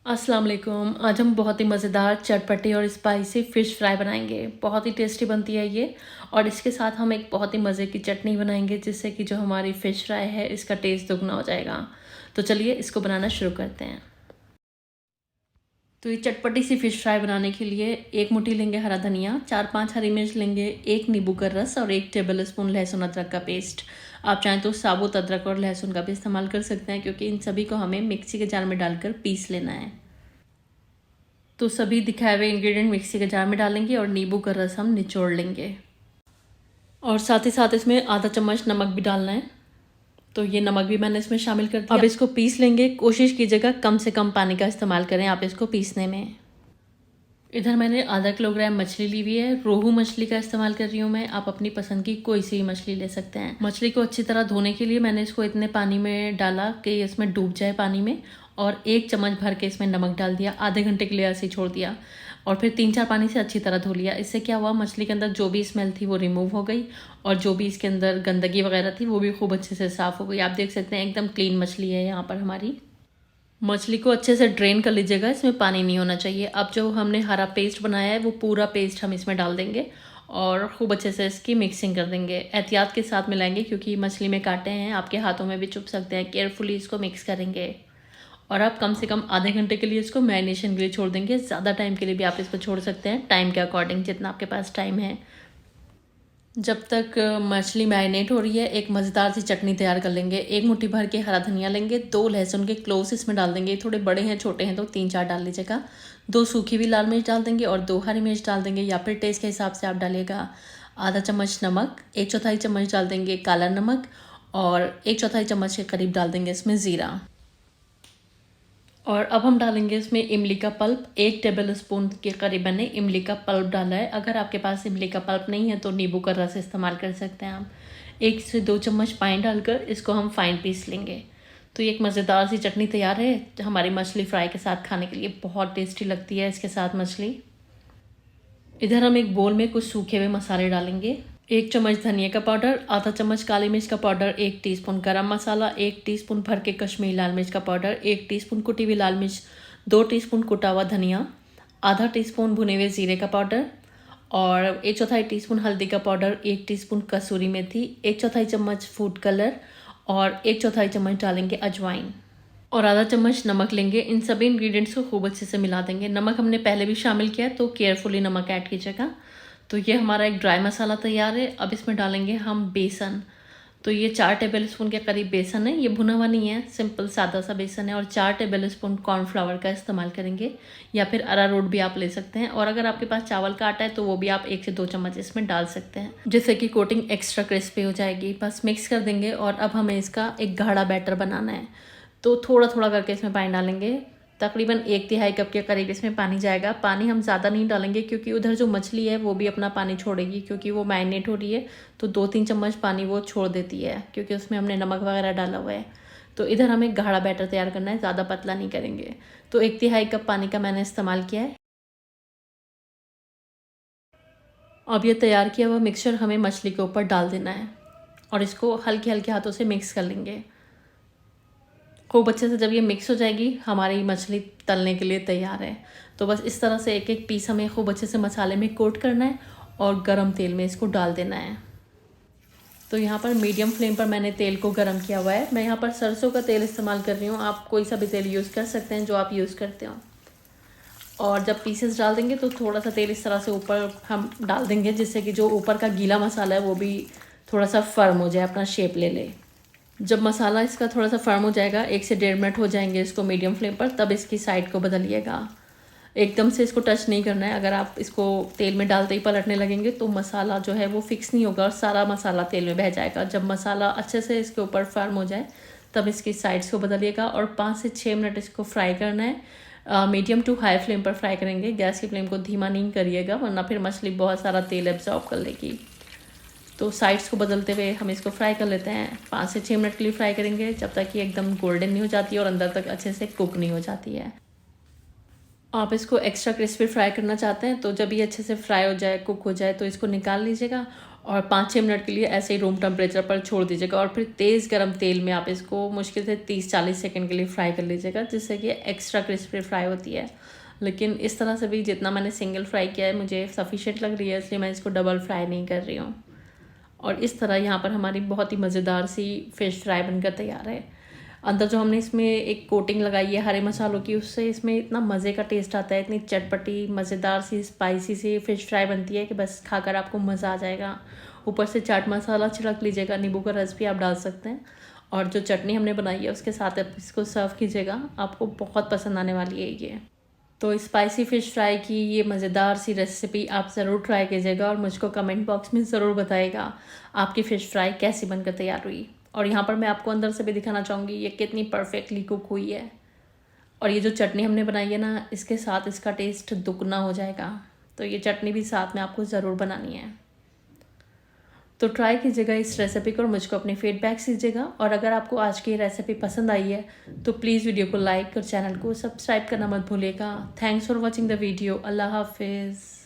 अस्सलाम वालेकुम। आज हम बहुत ही मज़ेदार चटपटी और स्पाइसी फ़िश फ्राई बनाएंगे। बहुत ही टेस्टी बनती है ये। और इसके साथ हम एक बहुत ही मज़े की चटनी बनाएंगे जिससे कि जो हमारी फ़िश फ्राई है इसका टेस्ट दुगना हो जाएगा। तो चलिए इसको बनाना शुरू करते हैं। तो ये चटपटी सी फ़िश फ्राई बनाने के लिए एक मुट्ठी लेंगे हरा धनिया, 4-5 हरी मिर्च लेंगे, एक नींबू का रस और 1 टेबल स्पून लहसुन अदरक का पेस्ट। आप चाहें तो साबुत अदरक और लहसुन का भी इस्तेमाल कर सकते हैं, क्योंकि इन सभी को हमें मिक्सी के जार में डालकर पीस लेना है। तो सभी दिखाए हुए इंग्रेडिएंट मिक्सी के जार में डालेंगे और नींबू का रस हम निचोड़ लेंगे। और साथ ही साथ इसमें आधा चम्मच नमक भी डालना है। तो ये नमक भी मैंने इसमें शामिल कर दिया। अब इसको पीस लेंगे। कोशिश कीजिएगा कम से कम पानी का इस्तेमाल करें आप इसको पीसने में। इधर मैंने आधा किलोग्राम मछली ली हुई है। रोहू मछली का इस्तेमाल कर रही हूँ मैं। आप अपनी पसंद की कोई सी मछली ले सकते हैं। मछली को अच्छी तरह धोने के लिए मैंने इसको इतने पानी में डाला कि इसमें डूब जाए पानी में, और 1 चम्मच भर के इसमें नमक डाल दिया। आधे घंटे के लिए ऐसे ही छोड़ दिया और फिर 3-4 पानी से अच्छी तरह धो लिया। इससे क्या हुआ, मछली के अंदर जो भी स्मेल थी वो रिमूव हो गई और जो भी इसके अंदर गंदगी वगैरह थी वो भी खूब अच्छे से साफ़ हो गई। आप देख सकते हैं एकदम क्लीन मछली है यहाँ पर हमारी। मछली को अच्छे से ड्रेन कर लीजिएगा, इसमें पानी नहीं होना चाहिए। अब जो हमने हरा पेस्ट बनाया है वो पूरा पेस्ट हम इसमें डाल देंगे और खूब अच्छे से इसकी मिक्सिंग कर देंगे। एहतियात के साथ मिलाएंगे क्योंकि मछली में कांटे हैं, आपके हाथों में भी चुभ सकते हैं। केयरफुली इसको मिक्स करेंगे और आप कम से कम आधे घंटे के लिए इसको मैरिनेशन के लिए छोड़ देंगे। ज़्यादा टाइम के लिए भी आप इसको छोड़ सकते हैं, टाइम के अकॉर्डिंग जितना आपके पास टाइम है। जब तक मछली मैरिनेट हो रही है एक मज़ेदार सी चटनी तैयार कर लेंगे। 1 मुट्ठी भर के हरा धनिया लेंगे, 2 लहसुन के क्लोव्स इसमें डाल देंगे। थोड़े बड़े हैं छोटे हैं तो 3-4 डाल लीजिएगा। 2 सूखी हुई लाल मिर्च डाल देंगे और 2 हरी मिर्च डाल देंगे, या फिर टेस्ट के हिसाब से आप डालिएगा। आधा चम्मच नमक, 1/4 चम्मच डाल देंगे काला नमक और 1/4 चम्मच के करीब डाल देंगे इसमें ज़ीरा। और अब हम डालेंगे इसमें इमली का पल्प। 1 टेबल स्पून के करीब मैंने इमली का पल्प डाला है। अगर आपके पास इमली का पल्प नहीं है तो नींबू का रस इस्तेमाल कर सकते हैं आप। 1 से 2 चम्मच पानी डालकर इसको हम फाइन पीस लेंगे। तो ये एक मज़ेदार सी चटनी तैयार है हमारी मछली फ्राई के साथ खाने के लिए। बहुत टेस्टी लगती है इसके साथ मछली। इधर हम एक बोल में कुछ सूखे हुए मसाले डालेंगे। 1 चम्मच धनिया का पाउडर, आधा चम्मच काली मिर्च का पाउडर, 1 टीस्पून गरम मसाला, 1 टीस्पून भर के कश्मीरी लाल मिर्च का पाउडर, 1 टीस्पून कुटी हुई लाल मिर्च, 2 टीस्पून कुटा हुआ धनिया, आधा टीस्पून भुने हुए जीरे का पाउडर और 1/4 टीस्पून हल्दी का पाउडर, 1 टीस्पून कसूरी मेथी, 1/4 चम्मच फूड कलर और 1/4 चम्मच डालेंगे अजवाइन और आधा चम्मच नमक लेंगे। इन सभी इंग्रेडिएंट्स को खूब अच्छे से मिला देंगे। नमक हमने पहले भी शामिल किया है तो केयरफुली नमक ऐड कीजिएगा। तो ये हमारा एक ड्राई मसाला तैयार है। अब इसमें डालेंगे हम बेसन। तो ये 4 टेबल स्पून के करीब बेसन है। ये भुना हुआ नहीं है, सिंपल सादा सा बेसन है। और 4 टेबल स्पून कॉर्नफ्लावर का इस्तेमाल करेंगे, या फिर अरारोट भी आप ले सकते हैं। और अगर आपके पास चावल का आटा है तो वो भी आप 1 से 2 चम्मच इसमें डाल सकते हैं, जिससे कि कोटिंग एक्स्ट्रा क्रिस्पी हो जाएगी। बस मिक्स कर देंगे और अब हमें इसका एक गाढ़ा बैटर बनाना है। तो थोड़ा थोड़ा करके इसमें पानी डालेंगे। तकरीबन 1/3 कप के करीब इसमें पानी जाएगा। पानी हम ज़्यादा नहीं डालेंगे क्योंकि उधर जो मछली है वो भी अपना पानी छोड़ेगी, क्योंकि वो मैरिनेट हो रही है तो 2-3 चम्मच पानी वो छोड़ देती है, क्योंकि उसमें हमने नमक वगैरह डाला हुआ है। तो इधर हमें गाढ़ा बैटर तैयार करना है, ज़्यादा पतला नहीं करेंगे। तो 1/3 कप पानी का मैंने इस्तेमाल किया है। अब ये तैयार किया हुआ मिक्सचर हमें मछली के ऊपर डाल देना है और इसको हल्के हल्के हाथों से मिक्स कर लेंगे खूब अच्छे से। जब ये मिक्स हो जाएगी हमारी मछली तलने के लिए तैयार है। तो बस इस तरह से एक एक पीस हमें खूब अच्छे से मसाले में कोट करना है और गरम तेल में इसको डाल देना है। तो यहाँ पर मीडियम फ्लेम पर मैंने तेल को गरम किया हुआ है। मैं यहाँ पर सरसों का तेल इस्तेमाल कर रही हूँ, आप कोई सा भी तेल यूज़ कर सकते हैं जो आप यूज़ करते हो। और जब पीसेस डाल देंगे तो थोड़ा सा तेल इस तरह से ऊपर हम डाल देंगे, जिससे कि जो ऊपर का गीला मसाला है वो भी थोड़ा सा फर्म हो जाए, अपना शेप ले ले। जब मसाला इसका थोड़ा सा फर्म हो जाएगा, 1 से 1.5 मिनट हो जाएंगे इसको मीडियम फ्लेम पर, तब इसकी साइड को बदलिएगा। एकदम से इसको टच नहीं करना है। अगर आप इसको तेल में डालते ही पलटने लगेंगे तो मसाला जो है वो फिक्स नहीं होगा और सारा मसाला तेल में बह जाएगा। जब मसाला अच्छे से इसके ऊपर फर्म हो जाए तब इसकी साइड्स को बदलिएगा और 5 से 6 मिनट इसको फ्राई करना है। मीडियम टू हाई फ्लेम पर फ्राई करेंगे। गैस की फ्लेम को धीमा नहीं करिएगा, वरना फिर मछली बहुत सारा तेल एब्जॉर्ब कर लेगी। तो साइड्स को बदलते हुए हम इसको फ्राई कर लेते हैं। 5 से 6 मिनट के लिए फ्राई करेंगे, जब तक कि एकदम गोल्डन नहीं हो जाती और अंदर तक अच्छे से कुक नहीं हो जाती है। आप इसको एक्स्ट्रा क्रिस्पी फ्राई करना चाहते हैं तो जब ये अच्छे से फ्राई हो जाए, कुक हो जाए, तो इसको निकाल लीजिएगा और 5-6 मिनट के लिए ऐसे ही रूम टेम्परेचर पर छोड़ दीजिएगा और फिर तेज़ गरम तेल में आप इसको मुश्किल से 30-40 सेकंड के लिए फ्राई कर लीजिएगा, जिससे कि एक्स्ट्रा क्रिस्पी फ्राई होती है। लेकिन इस तरह से भी जितना मैंने सिंगल फ्राई किया है मुझे सफिशिएंट लग रही है, इसलिए मैं इसको डबल फ्राई नहीं कर रही हूँ। और इस तरह यहाँ पर हमारी बहुत ही मज़ेदार सी फ़िश फ्राई बनकर तैयार है। अंदर जो हमने इसमें एक कोटिंग लगाई है हरे मसालों की, उससे इसमें इतना मज़े का टेस्ट आता है, इतनी चटपटी मज़ेदार सी स्पाइसी सी फ़िश फ्राई बनती है कि बस खाकर आपको मज़ा आ जाएगा। ऊपर से चाट मसाला छिड़क लीजिएगा, नींबू का रस भी आप डाल सकते हैं, और जो चटनी हमने बनाई है उसके साथ आप इसको सर्व कीजिएगा, आपको बहुत पसंद आने वाली है ये। तो स्पाइसी फ़िश फ्राई की ये मज़ेदार सी रेसिपी आप ज़रूर ट्राई कीजिएगा और मुझको कमेंट बॉक्स में ज़रूर बताइएगा आपकी फ़िश फ्राई कैसी बनकर तैयार हुई। और यहाँ पर मैं आपको अंदर से भी दिखाना चाहूँगी ये कितनी परफेक्टली कुक हुई है। और ये जो चटनी हमने बनाई है ना, इसके साथ इसका टेस्ट दुगना हो जाएगा। तो ये चटनी भी साथ में आपको ज़रूर बनानी है। तो ट्राई कीजिएगा इस रेसिपी को और मुझको अपने फीडबैक्स दीजिएगा। और अगर आपको आज की रेसिपी पसंद आई है तो प्लीज़ वीडियो को लाइक और चैनल को सब्सक्राइब करना मत भूलिएगा। Thanks for watching the video. Allah हाफिज़।